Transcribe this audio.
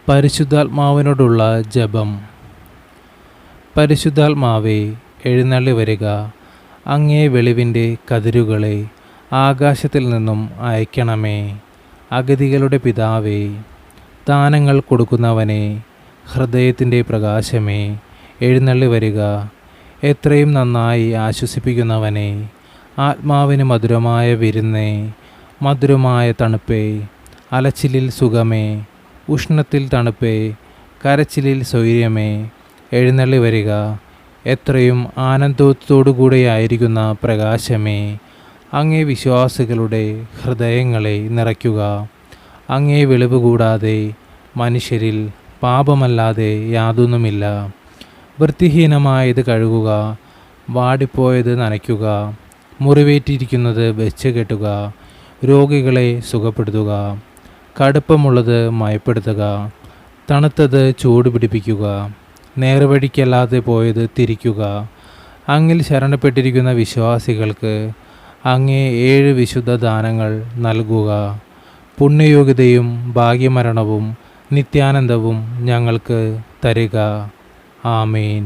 പരിശുദ്ധാത്മാവിനോടുള്ള ജപം. പരിശുദ്ധാത്മാവേ, എഴുന്നള്ളി വരിക. അങ്ങേ വെളിവിൻ്റെ കതിരുകളെ ആകാശത്തിൽ നിന്നും അയക്കണമേ. അഗതികളുടെ പിതാവേ, ദാനങ്ങൾ കൊടുക്കുന്നവനെ, ഹൃദയത്തിൻ്റെ പ്രകാശമേ, എഴുന്നള്ളി വരിക. എത്രയും നന്നായി ആശ്വസിപ്പിക്കുന്നവനെ, ആത്മാവിന് മധുരമായ വിരുന്നേ, മധുരമായ തണുപ്പേ, അലച്ചിലിൽ സുഖമേ, ഉഷ്ണത്തിൽ തണുപ്പേ, കരച്ചിലിൽ സ്വൈര്യമേ, എഴുന്നള്ളി വരിക. എത്രയും ആനന്ദത്തോടുകൂടെയായിരിക്കുന്ന പ്രകാശമേ, അങ്ങേ വിശ്വാസികളുടെ ഹൃദയങ്ങളെ നിറയ്ക്കുക. അങ്ങേ വെളിവ് കൂടാതെ മനുഷ്യരിൽ പാപമല്ലാതെ യാതൊന്നുമില്ല. വൃത്തിഹീനമായത് കഴുകുക, വാടിപ്പോയത് നനയ്ക്കുക, മുറിവേറ്റിരിക്കുന്നത് വെച്ച് കെട്ടുക, രോഗികളെ സുഖപ്പെടുത്തുക, കടുപ്പമുള്ളത് മയപ്പെടുത്തുക, തണുത്തത് ചൂട് പിടിപ്പിക്കുക, നേർവഴിക്കല്ലാതെ പോയത് തിരിക്കുക. അങ്ങിൽ ശരണപ്പെട്ടിരിക്കുന്ന വിശ്വാസികൾക്ക് അങ്ങേ 7 വിശുദ്ധ ദാനങ്ങൾ നൽകുക. പുണ്യയോഗ്യതയും ഭാഗ്യമരണവും നിത്യാനന്ദവും ഞങ്ങൾക്ക് തരിക. ആമേൻ.